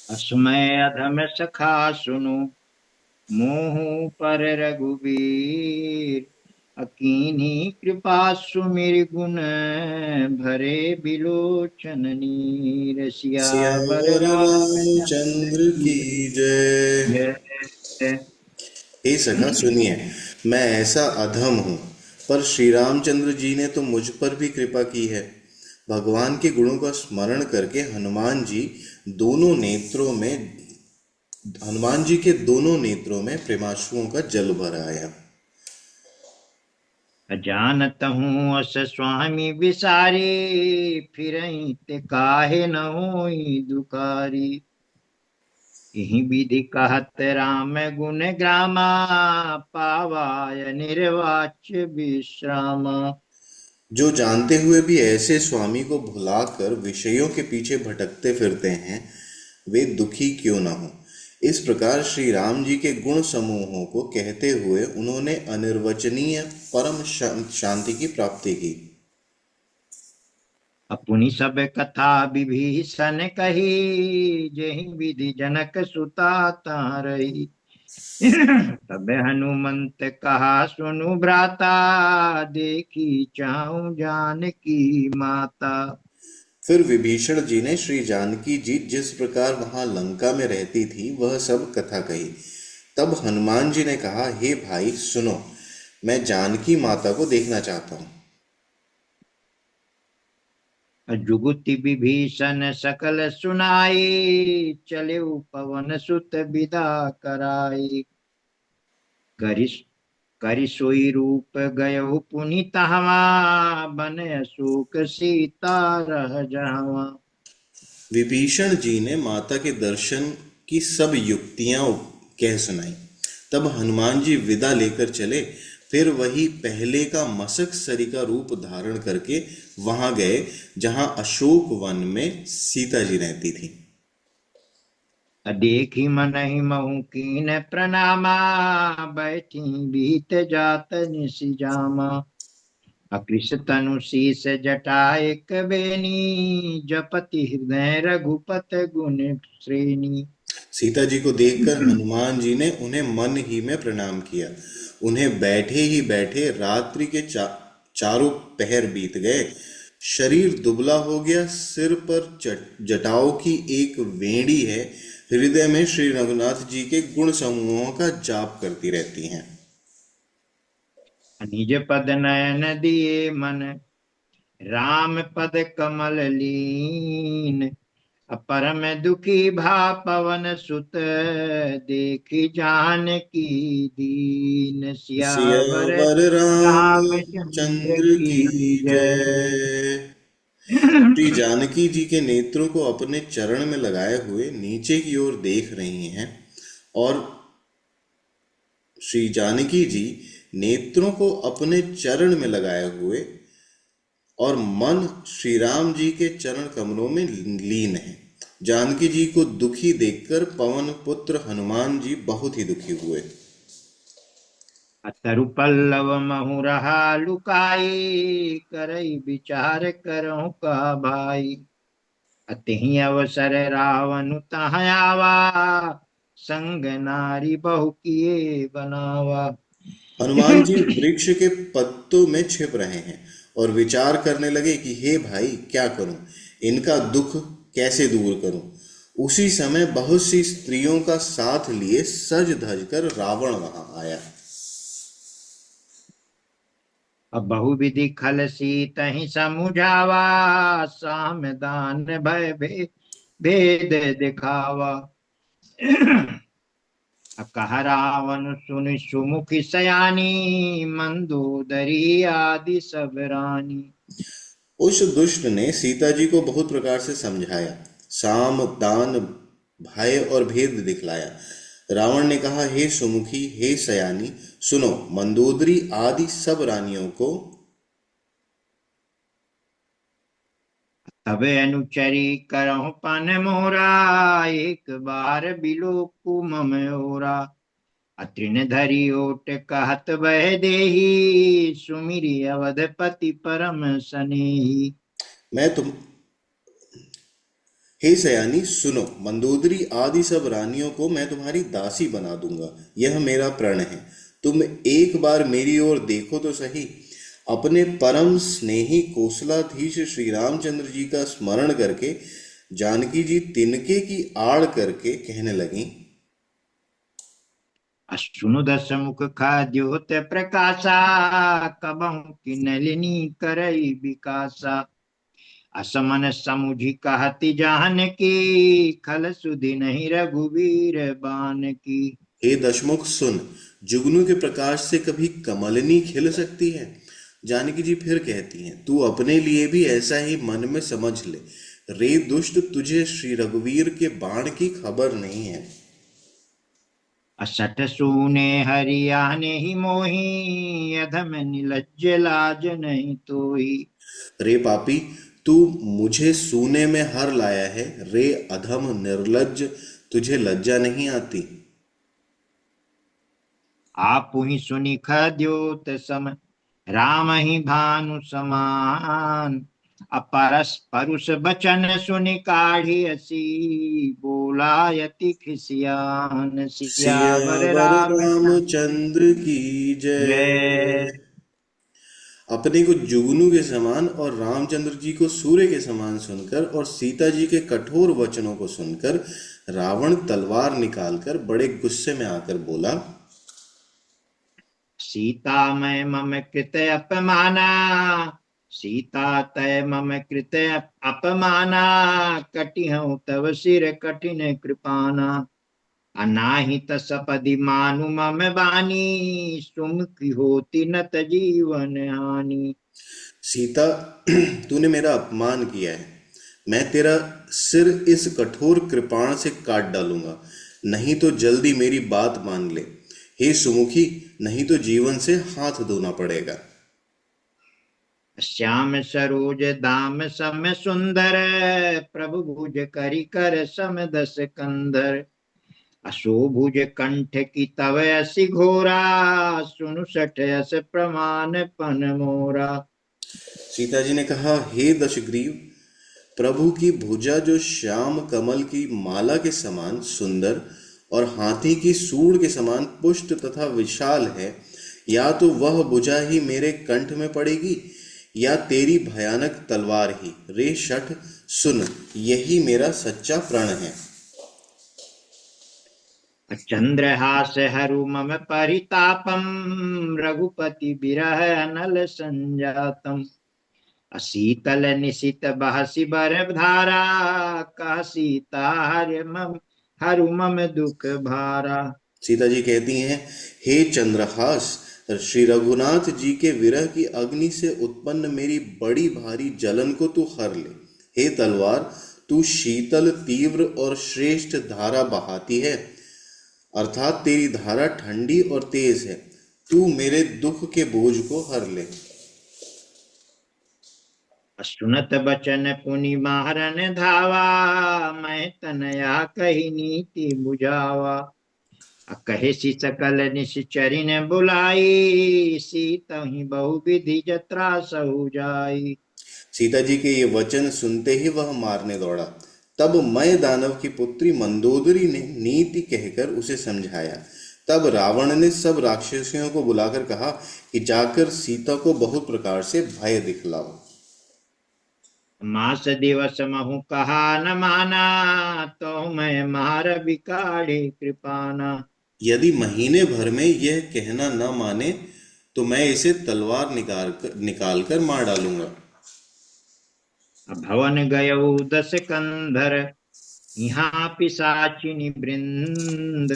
असमय अधम सखा सुनु, मोह पर रघुबीर। अकीन्ही कृपा सुमिर गुण, भरे बिलोचन नीर। सियावर सियावर रामचंद्र रामचंद्र की की जय। जय। हे सखा सुनिए, मैं ऐसा अधम हूँ, पर श्री रामचंद्र जी ने तो मुझ पर भी कृपा की है। भगवान के गुणों का स्मरण करके दोनों नेत्रों में हनुमान जी के दोनों नेत्रों में प्रेमाश्रुओं का जल भर आया। अजानत हूँ अस स्वामी विसारी, फिरहि ते काहे न होई दुखारी। यही विधि कहत राम गुण ग्रामा, पावाय निर्वाच्य विश्रामा। जो जानते हुए भी ऐसे स्वामी को भुलाकर विषयों के पीछे भटकते फिरते हैं, वे दुखी क्यों न हो। इस प्रकार श्री राम जी के गुण समूहों को कहते हुए उन्होंने अनिर्वचनीय परम शांति की प्राप्ति की। अपनी सब कथा विभीषण कही, जेहि विधि जनक सुता तारई। तब हनुमंत कहा सुनु भ्राता, देखी चाहूं जानकी माता। फिर विभीषण जी ने श्री जानकी जी जिस प्रकार वहां लंका में रहती थी वह सब कथा कही। तब हनुमान जी ने कहा, हे भाई सुनो, मैं जानकी माता को देखना चाहता हूँ। जुगुति विभीषण सकल सुनाई, चले पवन सुत विदा कराई। करि करि सोई रूप गयो पुनि तहवा, बन अशोक सीता रह जावा। विभीषण जी ने माता के दर्शन की सब युक्तियां कह सुनाई। तब हनुमान जी विदा लेकर चले। फिर वही पहले का मसक सरी का रूप धारण करके वहां गए जहां अशोक वन में सीता जी रहती थी। देखी मनहि महु कीन प्रणामा, बैठी बीत जात निस जामा। अकृष तनु शीस जटा एक बेनी, जपति हृदय रघुपत गुण श्रेणी। सीता जी को देखकर हनुमान जी ने उन्हें मन ही में प्रणाम किया। उन्हें बैठे ही बैठे रात्रि के चारों पहर बीत गए। शरीर दुबला हो गया, सिर पर जटाओं की एक वेड़ी है। हृदय में श्री रघुनाथ जी के गुण समूहों का जाप करती रहती हैं। निज पद नयन दिए मन, राम पद कमल लीन। परम दुखी भा पवन सुत, देखी जानकी दीन। सियावर सियावर रामचंद्र रामचंद्र की की जय। जय। श्री जानकी जी के नेत्रों को अपने चरण में लगाए हुए नीचे की ओर देख रही हैं, और श्री जानकी जी नेत्रों को अपने चरण में लगाए हुए और मन श्री राम जी के चरण कमलों में लीन है। जानकी जी को दुखी देखकर पवन पुत्र हनुमान जी बहुत ही दुखी हुए। अतरु पल्लव महु रहा लुकाई, करई विचार करो का भाई। अतहि अवसर रावण तहाँ आवा, संग नारी बहु किए बनावा। हनुमान जी वृक्ष के पत्तों में छिप रहे हैं और विचार करने लगे कि हे भाई, क्या करूं, इनका दुख कैसे दूर करूं। उसी समय बहुत सी स्त्रियों का साथ लिए सज धज कर रावण वहां आया। अब बहुविधि खल सीतहि समुझावा, साम दान भय भेद दिखावा। कह रावण सुनि सुमुखी सयानी, मंदोदरी आदि सब रानी। उस दुष्ट ने सीता जी को बहुत प्रकार से समझाया, साम दान भय और भेद दिखलाया। रावण ने कहा, हे सुमुखी, हे सयानी, सुनो, मंदोदरी आदि सब रानियों को। तब अनुचरी करहु पन मोरा, एक बार बिलोकु मम ओरा। अतृण धरि ओट कहत बह देही, सुमिरि अवधपति परम सनेही। मैं तुम हे सयानी सुनो, मंदोदरी आदि सब रानियों को मैं तुम्हारी दासी बना दूंगा, यह मेरा प्रण है। तुम एक बार मेरी ओर देखो तो सही। अपने परम स्नेही कोसलाधीश श्री रामचंद्र जी का स्मरण करके जानकी जी तिनके की आड़ करके कहने लगी। अश्रु दस मुख खाद्योत प्रकाशा, कबहु की नलिनी करई विकासा। असमन समुझी कहती जान की, खल सुधि नहीं रघुवीर बान की। हे दशमुख सुन, जुगनू के प्रकाश से कभी कमलिनी खिल सकती है? जानकी जी फिर कहती हैं, तू अपने लिए भी ऐसा ही मन में समझ ले। रे दुष्ट, तुझे श्री रघुवीर के बाण की खबर नहीं है। असठ सूने हरियाने ही मोही, अधम निलज्ज लाज नहीं तोही। रे पापी, तू मुझे सूने में हर लाया है। रे अधम निर्लज्ज, तुझे लज्जा नहीं आती? आप ही सुनि खद्योत सम, राम ही भानु समान। अपरस परुष बचन सुनि काढ़ी असी, बोला यति खिसियान। सियावर सियावर रामचंद्र रामचंद्र की जय। जय। अपने को जुगनू के समान और रामचंद्र जी को सूर्य के समान सुनकर और सीता जी के कठोर वचनों को सुनकर रावण तलवार निकालकर बड़े गुस्से में आकर बोला। सीता मैं मम कृत अपमाना, सीता तय मम कृत अपमाना। कटिहउँ तव सिर कठिन कृपाना। अनाहित सपदि मानु मम बानी, सुमुखी होती नत जीवन हानि। सीता, तूने मेरा अपमान किया है। मैं तेरा सिर इस कठोर कृपाण से काट डालूंगा, नहीं तो जल्दी मेरी बात मान ले। हे सुमुखी, नहीं तो जीवन से हाथ धोना पड़ेगा। श्याम सरोज दाम सम सुंदर, प्रभु भुज करि कर सम दस कंधर। अशोभुज कंठ की तव असी घोरा, सुनु सठ अस प्रमाण पन मोरा। सीता जी ने कहा, हे दशग्रीव, प्रभु की भुजा जो श्याम कमल की माला के समान सुंदर और हाथी की सूंड के समान पुष्ट तथा विशाल है, या तो वह भुजा ही मेरे कंठ में पड़ेगी या तेरी भयानक तलवार ही। रे शठ, सुन, यही मेरा सच्चा प्रण है। चंद्रहास हरु मम परितापम, रघुपति बिरह अनल संजातम। अशीतल निशित बहसी बर धारा, का सीता हरु मम दुख भारा। सीता जी कहती हैं, हे चंद्रहास, श्री रघुनाथ जी के विरह की अग्नि से उत्पन्न मेरी बड़ी भारी जलन को तू हर ले। हे तलवार, तू शीतल, तीव्र और श्रेष्ठ धारा बहाती है, अर्थात तेरी धारा ठंडी और तेज है। तू मेरे दुख के बोझ को हर ले। सुनत बचन पुनि मारन धावा, मैं तनया कही नीति बुझावा। कहे सी सकल निश्चरी ने बुलाई, सीता ही बहु विधि जत्रा सहु जाई। सीता जी के ये वचन सुनते ही वह मारने दौड़ा। तब मैं दानव की पुत्री मंदोदरी ने नीति कहकर उसे समझाया। तब रावण ने सब राक्षसियों को बुलाकर कहा कि जाकर सीता को बहुत प्रकार से भय दिखलाओ। मास दिवस महु कहा न माना, तो मैं मार बिकाढ़ी कृपाना। यदि महीने भर में यह कहना न माने तो मैं इसे तलवार निकाल कर मार डालूंगा। भवन गयौ दस कंधर, यहाँ पिशाचिनी वृंद।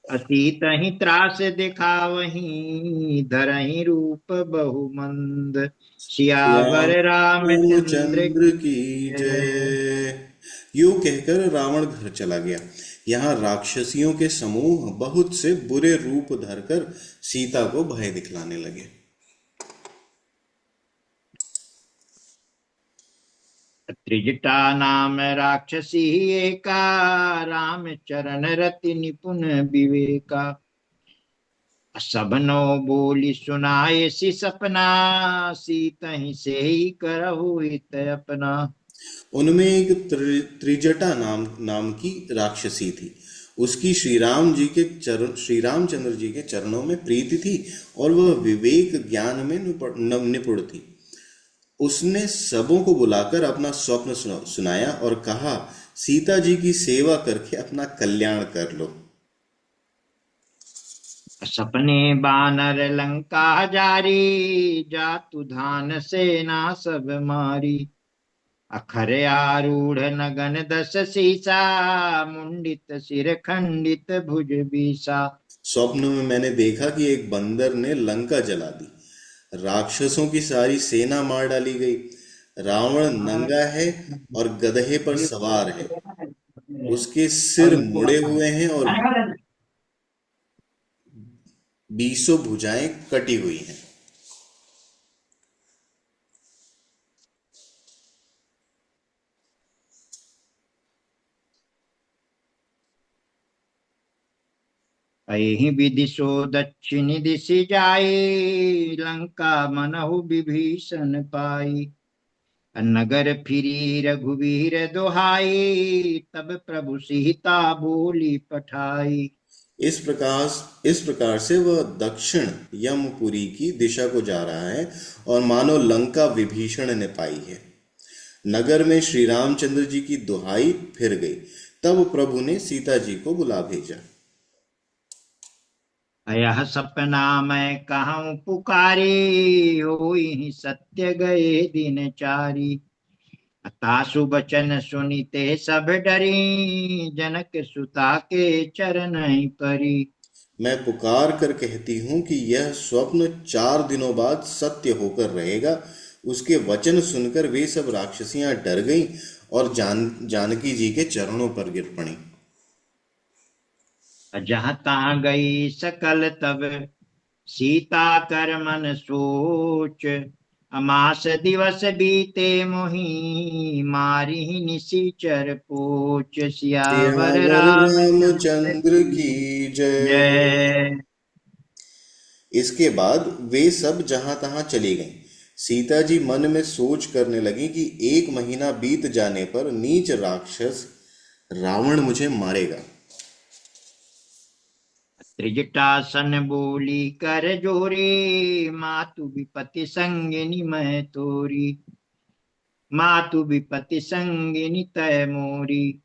अतीत ही त्रास दिखावहीं, धरहि रूप बहुमंद। सियावर सियावर रामचंद्र रामचंद्र की जय। जय। यूं कहकर रावण घर चला गया। यहाँ राक्षसियों के समूह बहुत से बुरे रूप धरकर सीता को भय दिखलाने लगे। त्रिजटा नाम राक्षसी एका, राम चरण रति निपुण विवेका। सबनो बोली सुनाए सी सपना, सीत ही से ही करहु हित अपना। उनमें एक त्रिजटा नाम की राक्षसी थी। उसकी श्री रामचंद्र जी के चरणों में प्रीति थी और वह विवेक ज्ञान में निपुण थी। उसने सबों को बुलाकर अपना स्वप्न सुनाया और कहा, सीता जी की सेवा करके अपना कल्याण कर लो। सपने बानर लंका जारी, जातु धान सेना सब मारी। अखर आरूढ़ नगन दस सीसा, मुंडित सिर खंडित भुज बीसा। स्वप्न में मैंने देखा कि एक बंदर ने लंका जला दी, राक्षसों की सारी सेना मार डाली गई। रावण नंगा है और गधे पर सवार है, उसके सिर मुड़े हुए हैं और बीसों भुजाएं कटी हुई हैं। अहि विधि सो दक्षिण दिशि जाई, लंका मनहु विभीषण पाई। नगर फिरी रघुवीर दोहाई, तब प्रभु सीता बोली पठाई। इस प्रकार से वह दक्षिण यमपुरी की दिशा को जा रहा है और मानो लंका विभीषण ने पाई है। नगर में श्री रामचंद्र जी की दुहाई फिर गई। तब प्रभु ने सीता जी को बुला भेजा। यह सपना मैं कहूँ पुकारी, होई सत्य गए दिन चारी। तासु बचन सुनीते सब डरी, जनक सुता के चरण परी। मैं पुकार कर कहती हूँ कि यह स्वप्न 4 दिनों बाद सत्य होकर रहेगा। उसके वचन सुनकर वे सब राक्षसियां डर गईं और जानकी जी के चरणों पर गिर पड़ी। जहाँ तहाँ गई सकल तब, सीता कर मन सोच। अमास दिवस बीते मोही, मारी निशिचर पोच। सियावर सियावर रामचंद्र रामचंद्र की की जय। जय। इसके बाद वे सब जहां तहां चली गईं। सीता जी मन में सोच करने लगी कि 1 महीना बीत जाने पर नीच राक्षस रावण मुझे मारेगा। त्रिजटासन बोली कर जोरी, मातु विपति संगिनी मैं तोरी। मातु विपति संगिनी तय मोरी।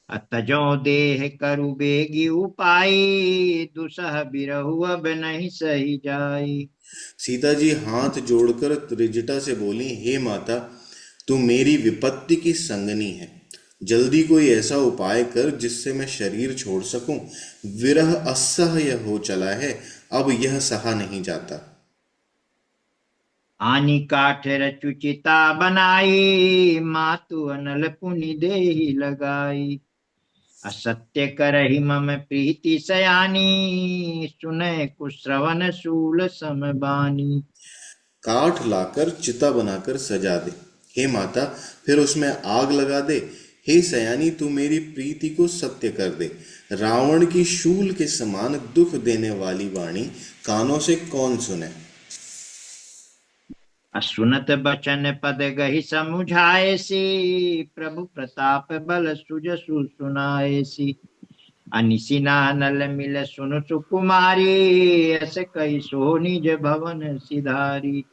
अतजो देह करु बेगी उपाई, दुसह बिरहु अब नहीं सही जाई। सीता जी हाथ जोड़कर त्रिजटा से बोली, हे माता, तू मेरी विपत्ति की संगनी है। जल्दी कोई ऐसा उपाय कर जिससे मैं शरीर छोड़ सकूं। विरह असह्य हो चला है, अब यह सहा नहीं जाता। आनी काठ रचुचिता बनाई, मातु अनल पुनि देहि लगाई। असत्य करहि मम प्रीति सयानी, सुनय कुश्रवण शूल समबानी। काठ लाकर चिता बनाकर सजा दे, हे माता, फिर उसमें आग लगा दे। हे सयानी, तू मेरी प्रीति को सत्य कर दे। रावण की शूल के समान दुख देने वाली वाणी कानों से कौन सुने। असुनत बचन पद गहि समुझाए सी, प्रभु प्रताप बल सुजसु सुनाए सी। अनिसि नानल मिल सुनु सुकुमारी, अस कहि सो निज भवन सिधारी।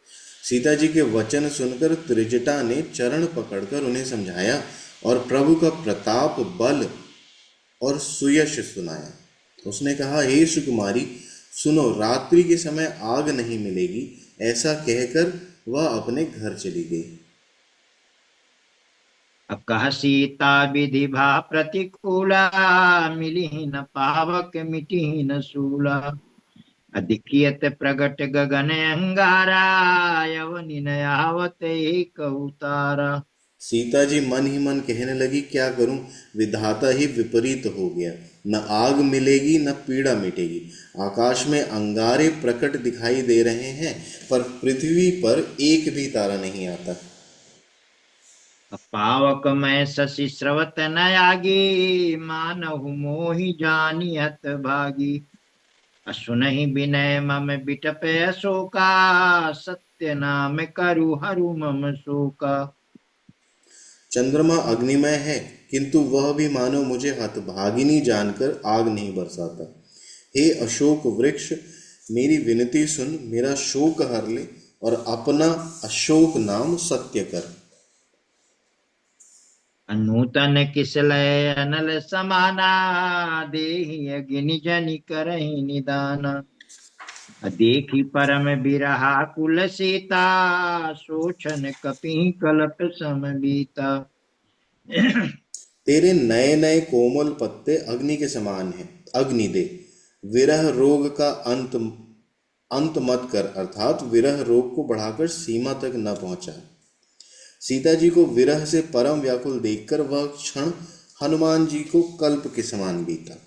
सीता जी के वचन सुनकर त्रिजटा ने चरण पकड़कर उन्हें समझाया और प्रभु का प्रताप, बल और सुयश सुनाया। उसने कहा, हे सुकुमारी, सुनो, रात्रि के समय आग नहीं मिलेगी। ऐसा कहकर वह अपने घर चली गई। अकह सीता विधि भा प्रतिकूला, मिली न पावक मिटी न सूला। अधिकियत प्रगट गगन अंगारा, यवनि न आवत एक उतारा। सीता जी मन ही मन कहने लगी, क्या करूं, विधाता ही विपरीत हो गया। न आग मिलेगी न पीड़ा मिटेगी। आकाश में अंगारे प्रकट दिखाई दे रहे हैं, पर पृथ्वी पर एक भी तारा नहीं आता। पावक मैं शशि स्रवत न आगी, मानहु मोहि जानी हत भागी। असुनहि विनय मम बिटप अशोका, सत्य नाम करु हरु मम शोका। चंद्रमा अग्निमय है, किंतु वह भी मानो मुझे हतभागिनी जानकर आग नहीं बरसाता। हे अशोक वृक्ष, मेरी विनती सुन, मेरा शोक हर ले और अपना अशोक नाम सत्य कर। नूतन किसलय अनल समाना, देहि अग्नि जनि करहि निदाना। देखी परम बिरहा कुल सीता, सोचन कपि कलप सम बीता। तेरे नए नए कोमल पत्ते अग्नि के समान हैं। अग्नि दे, विरह रोग का अंत अंत मत कर, अर्थात विरह रोग को बढ़ाकर सीमा तक न पहुंचा। सीता जी को विरह से परम व्याकुल देखकर वह क्षण हनुमान जी को कल्प के समान बीता।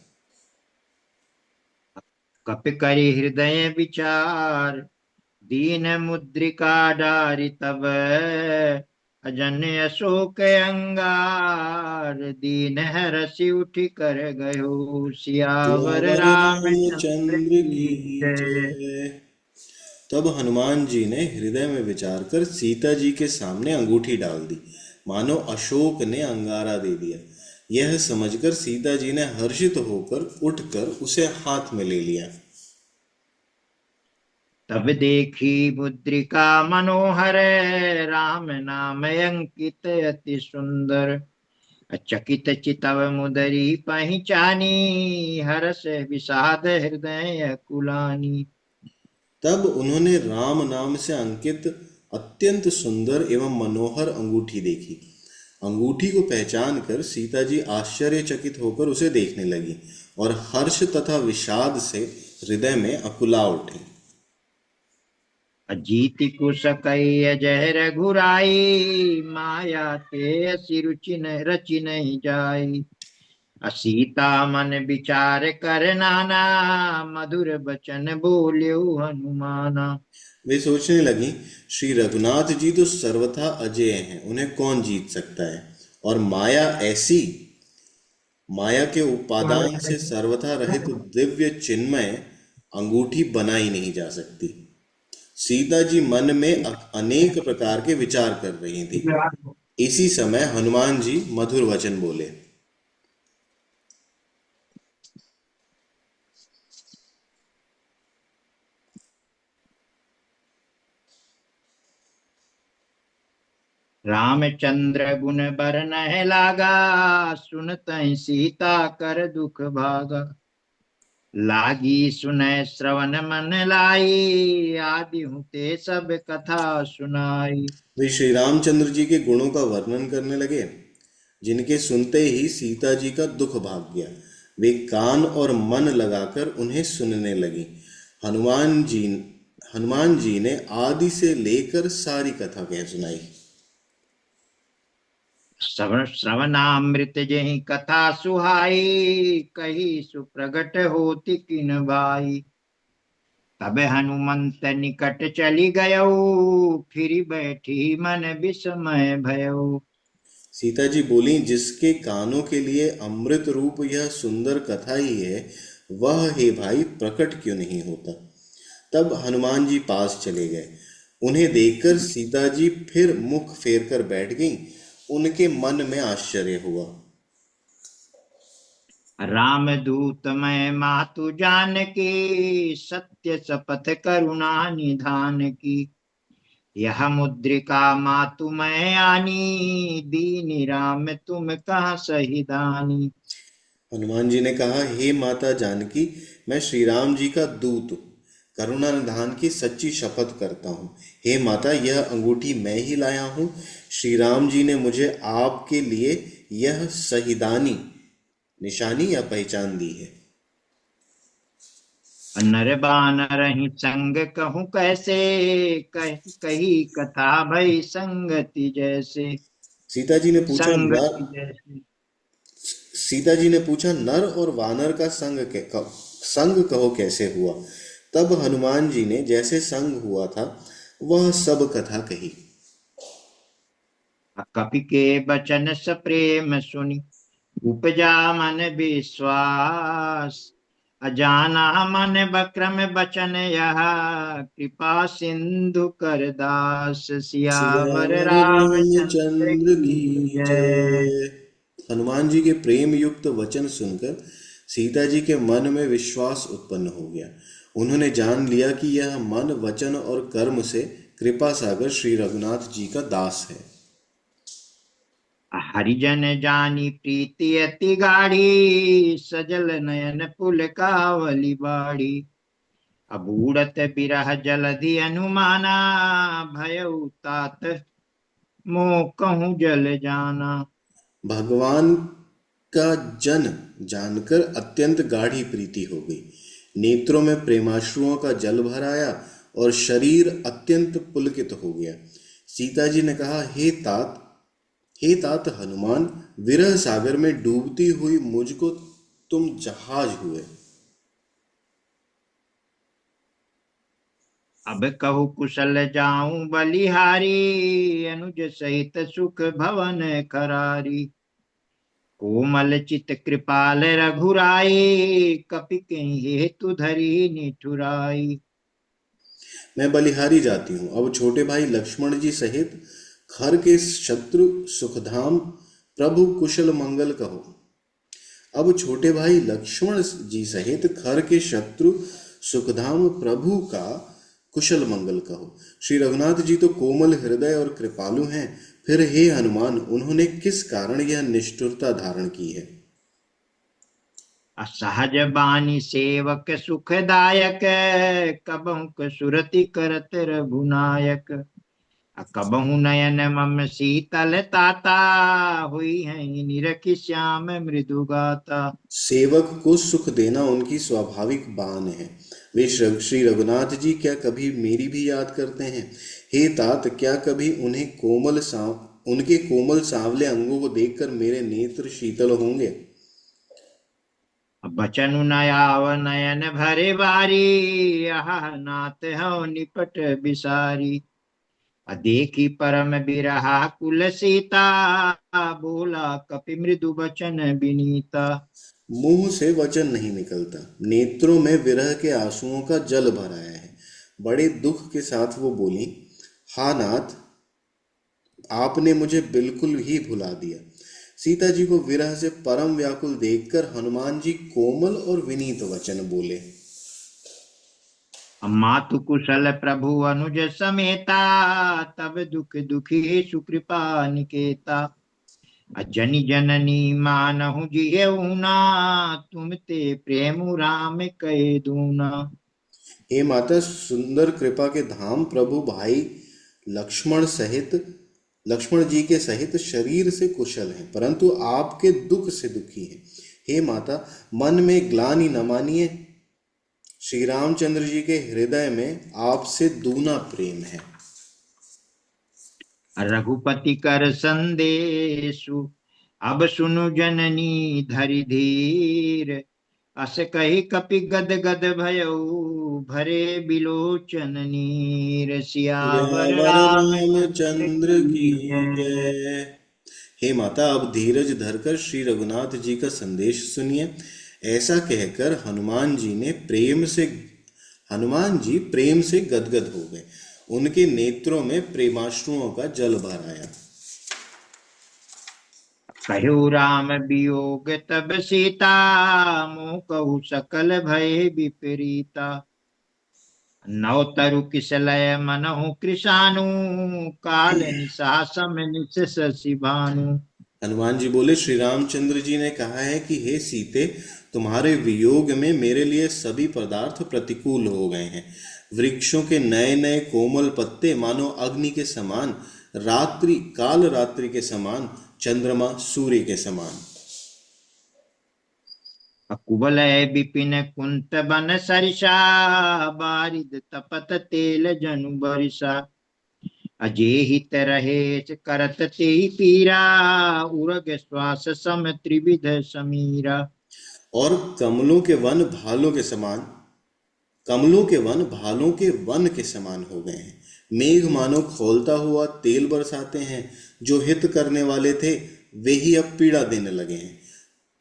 कपि करि हृदय विचार, दीन मुद्रिका डारि तब। अजन्य अशोक अंगार, दीन हरषि उठि कर गयो। सियावर सियावर रामचंद्र रामचंद्र की की जय। जय। तब हनुमान जी ने हृदय में विचार कर सीता जी के सामने अंगूठी डाल दी, मानो अशोक ने अंगारा दे दिया। यह समझकर सीता जी ने हर्षित होकर उठकर उसे हाथ में ले लिया। तब देखी मुद्रिका मनोहर, राम नाम अंकित अति सुंदर। अचकित चितव मुदरी पहचानी, हर्ष विषाद हृदय कुलानी। तब उन्होंने राम नाम से अंकित अत्यंत सुंदर एवं मनोहर अंगूठी देखी। अंगूठी को पहचान कर सीता जी आश्चर्यचकित होकर उसे देखने लगी और हर्ष तथा विषाद से हृदय में अकुला उठे। अजीति कुश कई अजय रघुराई, माया ते असि रुचि न रचि नहीं जाई। असीता मन विचार कर नाना, मधुर बचन बोल्यो हनुमाना। वे सोचने लगी, श्री रघुनाथ जी तो सर्वथा अजेय हैं, उन्हें कौन जीत सकता है। और माया ऐसी, माया के उपादान से सर्वथा रहित दिव्य चिन्मय अंगूठी बनाई नहीं जा सकती। सीता जी मन में अनेक प्रकार के विचार कर रही थी। इसी समय हनुमान जी मधुर वचन बोले। रामचंद्र गुण बरनह लागा, सुनत सीता कर दुख भागा। लागी सुनय श्रवण मन लाई, आदि हूँ ते सब कथा सुनाई। वे श्री रामचंद्र जी के गुणों का वर्णन करने लगे, जिनके सुनते ही सीता जी का दुख भाग गया। वे कान और मन लगाकर उन्हें सुनने लगी। हनुमान जी हनुमान जी ने आदि से लेकर सारी कथा कह सुनाई। श्रवण श्रवणामृत जहि कथा सुहाई, कही सुप्रगट होति किन भाई। तब हनुमंत निकट चली गयो, फिर बैठी मन विस्मय भयो। सीता जी बोली, जिसके कानों के लिए अमृत रूप यह सुंदर कथा ही है, वह हे भाई प्रकट क्यों नहीं होता। तब हनुमान जी पास चले गए। उन्हें देखकर सीता जी फिर मुख फेर कर बैठ गईं। उनके मन में आश्चर्य हुआ। राम दूत मैं मातु जानकी, सत्य शपथ करुणा निधान की। यह मुद्रिका मातु मैं आनी, दीनी राम तुम कहाँ सही दानी। हनुमान जी ने कहा, हे माता जानकी, मैं श्री राम जी का दूत करुणा निधान की सच्ची शपथ करता हूँ। हे माता, यह अंगूठी मैं ही लाया हूँ। श्री राम जी ने मुझे आपके लिए यह सहीदानी निशानी या पहचान दी है। नर बानर ही संग कहूँ कैसे, कही कथा भई संगति जैसे। सीता जी ने पूछा नर संगति जैसे। सीता जी ने पूछा, नर और वानर का संग कहो कैसे हुआ। तब हनुमान जी ने जैसे संग हुआ था वह सब कथा कही। कपि के बचन स प्रेम सुनि, उपजा मन विश्वास। अजाना मन बक्रम बचन यह, कृपा सिंधु कर दास। सियावर सियावर रामचंद्र रामचंद्र की की जय। जय। हनुमान जी के प्रेम युक्त वचन सुनकर सीता जी के मन में विश्वास उत्पन्न हो गया। उन्होंने जान लिया कि यह मन वचन और कर्म से कृपा सागर श्री रघुनाथ जी का दास है। हरिजन जानी प्रीति अति गाढ़ी, सजल नयन पुलकावली बाड़ी। अबूढ़त बिरह जलधि अनुमाना, भयउ तात मोह कहूँ जल जाना। भगवान का जन जानकर अत्यंत गाढ़ी प्रीति हो गई। नेत्रों में प्रेमाश्रुओं का जल भर आया और शरीर अत्यंत पुलकित हो गया। सीता जी ने कहा, हे तात हनुमान, विरह सागर में डूबती हुई मुझको तुम जहाज हुए। अब कहु कुशल जाऊं बलिहारी, अनुज सहित सुख भवन करारी। कोमल चित कृपाल रघुराई, कपि कहीं हेतु धरी निठुराई। मैं बलिहारी जाती हूँ। अब छोटे भाई लक्ष्मण जी सहित खर के शत्रु सुखधाम प्रभु कुशल मंगल कहो। अब छोटे भाई लक्ष्मण जी सहित खर के शत्रु सुखधाम प्रभु का कुशल मंगल कहो। श्री रघुनाथ जी तो कोमल हृदय और कृपालु हैं, फिर हे हनुमान, उन्होंने किस कारण यह निष्ठुरता धारण की है? असहज बानी सेवक सुखदायक, कबहु सुरति करत रघुनायक। कबहु नयन मम शीतल ताता, हुई है निरखि श्याम मृदु गाता। सेवक को सुख देना उनकी स्वाभाविक बान है। वे श्री रघुनाथ जी क्या कभी मेरी भी याद करते हैं? हे तात, क्या कभी उनके कोमल सांवले अंगों को देखकर मेरे नेत्र शीतल होंगे? बचनु नयाव नयन भरे बारी, आह नाथ हो निपट बिसारी। देखी परम बिरहा कुल सीता, बोला कपि मृदु बचन बिनीता। मुंह से वचन नहीं निकलता, नेत्रों में विरह के आंसुओं का जल भर आया है। बड़े दुख के साथ वो बोली, हा नाथ, आपने मुझे बिल्कुल ही भुला दिया। सीता जी को विरह से परम व्याकुल देखकर हनुमान जी कोमल और विनीत वचन बोले। मातु कुशल प्रभु अनुज समेता, तब दुख दुखी सुकृपा निकेता। अजनि जननी मानहु जियऊना, तुम ते प्रेम राम कहे दूना। हे माता, सुंदर कृपा के धाम प्रभु भाई लक्ष्मण सहित लक्ष्मण जी के सहित शरीर से कुशल हैं, परंतु आपके दुख से दुखी हैं। हे माता, मन में ग्लानि न मानिए। श्री रामचंद्र जी के हृदय में आपसे दूना प्रेम है। रघुपति कर संदेशु, अब सुनु जननी धरि धीर। अस कही कपि गद गद भयऊ, भरे बिलोचन नीर। सियावर सियावर रामचंद्र रामचंद्र की की जय। जय। हे माता, अब धीरज धरकर श्री रघुनाथ जी का संदेश सुनिए। ऐसा कहकर हनुमान जी प्रेम से गदगद हो गए। उनके नेत्रों में प्रेमाश्रुओं का जल भर आया। कहु राम वियोग तब सीता, मोह कहु सकल भय विपरीता। नव तरु किसलय मनहु कृशानु, काल निशा सम निस शशि भानु। हनुमान जी बोले, श्री रामचंद्र जी ने कहा है कि हे सीते, तुम्हारे वियोग में मेरे लिए सभी पदार्थ प्रतिकूल हो गए हैं। वृक्षों के नए नए कोमल पत्ते मानो अग्नि के समान, काल रात्रि के समान, चंद्रमा सूर्य के समान। कुबल विपिन कुंत बन सरिषा, बारिद तपत तेल जनु बरिषा। अजेहित रहे करत ते पीरा, उरग श्वास सम त्रिविध समीरा। और कमलों के वन के समान हो गए हैं। मेघ मानो खौलता हुआ तेल बरसाते हैं। जो हित करने वाले थे वे ही अब पीड़ा देने लगे हैं।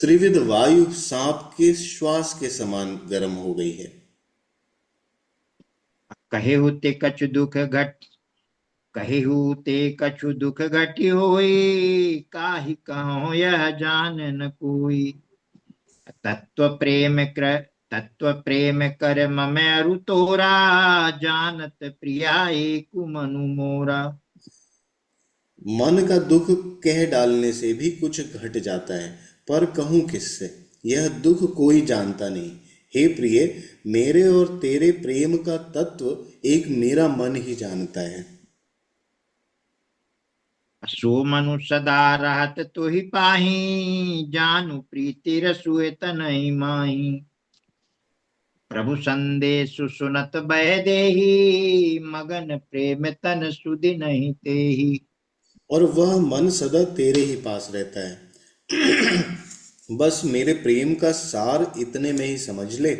त्रिविध वायु सांप के श्वास के समान गर्म हो गई है। कहे होते कछु दुख घट कहे होते कछु दुख घटी होई, काहि कहो यह जान न कोई। तत्व प्रेम कर तत्व प्रेम कर मम अरु तोरा, जानत प्रिया एक मनु मोरा। मन का दुख कह डालने से भी कुछ घट जाता है, पर कहूं किससे? यह दुख कोई जानता नहीं। हे प्रिय, मेरे और तेरे प्रेम का तत्व एक मेरा मन ही जानता है। सो मनु सदा रहत तो ही पाही, जानु प्रीति रसुए तनहि माही। प्रभु संदेश सुनत बह देही, मगन प्रेम तन सुधि नहीं तेही। और वह मन सदा तेरे ही पास रहता है। बस मेरे प्रेम का सार इतने में ही समझ ले।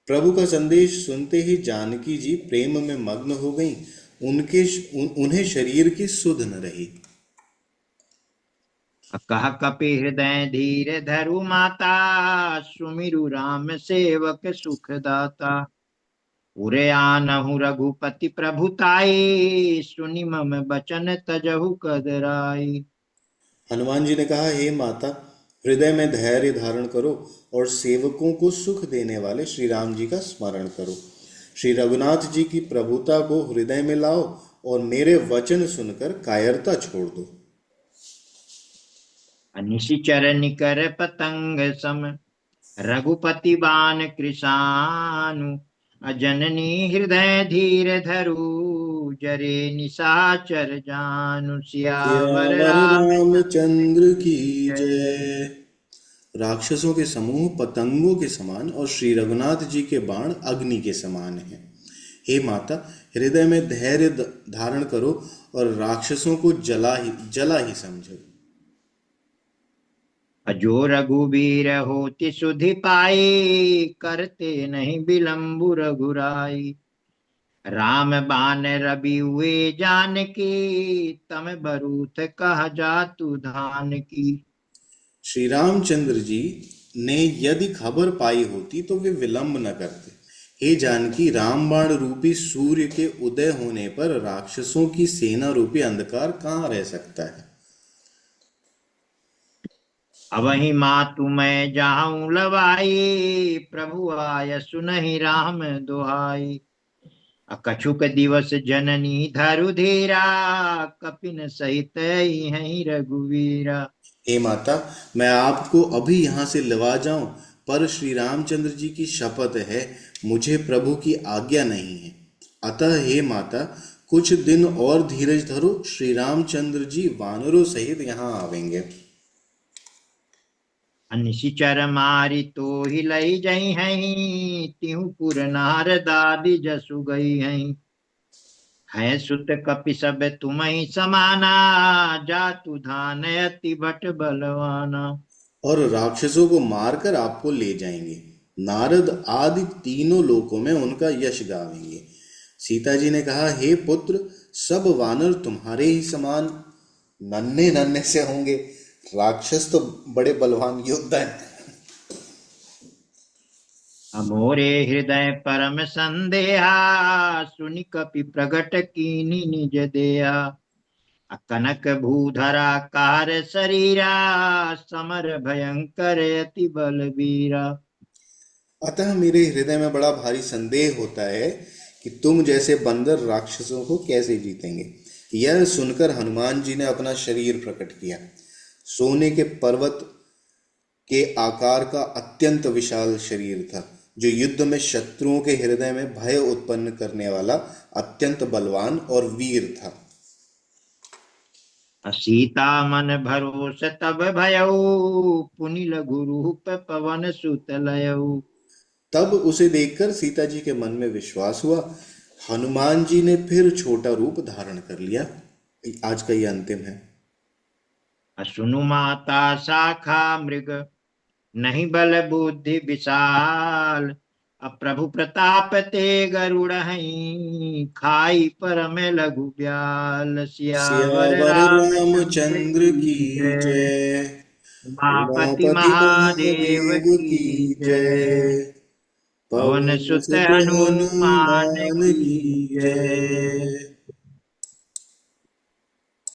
प्रभु का संदेश सुनते ही जानकी जी प्रेम में मग्न हो गईं। उन्हें शरीर की सुध न रही। कह कपि हृदय धीर धरु माता, सुमिरु राम सेवक सुखदाता। उरे आनहु रघुपति प्रभुताई, सुनि मम बचन तजहु कदराई। हनुमान जी ने कहा, हे माता, हृदय में धैर्य धारण करो और सेवकों को सुख देने वाले श्री राम जी का स्मरण करो। श्री रघुनाथ जी की प्रभुता को हृदय में लाओ और मेरे वचन सुनकर कायरता छोड़ दो। निशिचर निकर पतंग सम, रघुपति बान कृशानु। अजननी हृदय धीर धरु, जरे निशाचर जानु। सियावर सियावर रामचंद्र रामचंद्र की की जय। जय। राक्षसों के समूह पतंगों के समान और श्री रघुनाथ जी के बाण अग्नि के समान हैं। हे माता, हृदय में धैर्य धारण करो और राक्षसों को जला ही समझो। अजो रघुबीर होति सुधि पाई, करते नहीं विलंबु रघुराई। राम बान रवि हुए जानकी, तम बरूथ कह जातु धान की। श्री रामचंद्र जी ने यदि खबर पाई होती तो वे विलंब न करते। हे जानकी, रामबाण रूपी सूर्य के उदय होने पर राक्षसों की सेना रूपी अंधकार कहाँ रह सकता है। अवहि मातु मैं जाऊं लवाई, प्रभु आय सुनहि राम दुहाई। अकछुक दिवस जननी धरु धीरा, कपिन सहित ही रघुवीरा। हे माता, मैं आपको अभी यहाँ से लवा जाऊं, पर श्री रामचंद्र जी की शपथ है, मुझे प्रभु की आज्ञा नहीं है। अतः हे माता, कुछ दिन और धीरज धरो। श्री रामचंद्र जी वानरों सहित यहाँ आवेंगे। निशिचर मारी तो ही लई जई हैं, तिहु पुर नार दादी जसु गई हैं। है सुत कपि सब तुम्हि समाना, जातु धान अति बट बलवाना। और राक्षसों को मारकर आपको ले जाएंगे। नारद आदि तीनों लोकों में उनका यश गावेंगे। सीता जी ने कहा, हे पुत्र, सब वानर तुम्हारे ही समान नन्हे नन्हे से होंगे। राक्षस तो बड़े बलवान योद्धा हैं। अमोरे हृदय परम संदेहा, सुनि कपि प्रगट कीनी निज देहा। कनक भूधरा कार शरीरा, समर भयंकर अति बलबीरा। अतः मेरे हृदय में बड़ा भारी संदेह होता है कि तुम जैसे बंदर राक्षसों को कैसे जीतेंगे। यह सुनकर हनुमान जी ने अपना शरीर प्रकट किया। सोने के पर्वत के आकार का अत्यंत विशाल शरीर था, जो युद्ध में शत्रुओं के हृदय में भय उत्पन्न करने वाला अत्यंत बलवान और वीर था। सीता मन भरोस तब भयऊ, पुनि लघु रूप पवन सुत लयऊ। तब उसे देखकर सीता जी के मन में विश्वास हुआ। हनुमान जी ने फिर छोटा रूप धारण कर लिया। आज का ये अंतिम है। असुनु माता शाखा मृग, नहीं बल बुद्धि विशाल। अप्रभु प्रताप ते गरुड़ हई, खाई परम लघु ब्याल। सियावर सियावर रामचंद्र रामचंद्र की की जय। जय। उमापति उमापति महादेव महादेव की की जय। जय। पवन पवन सुत सुत हनुमान हनुमान की की जय। जय।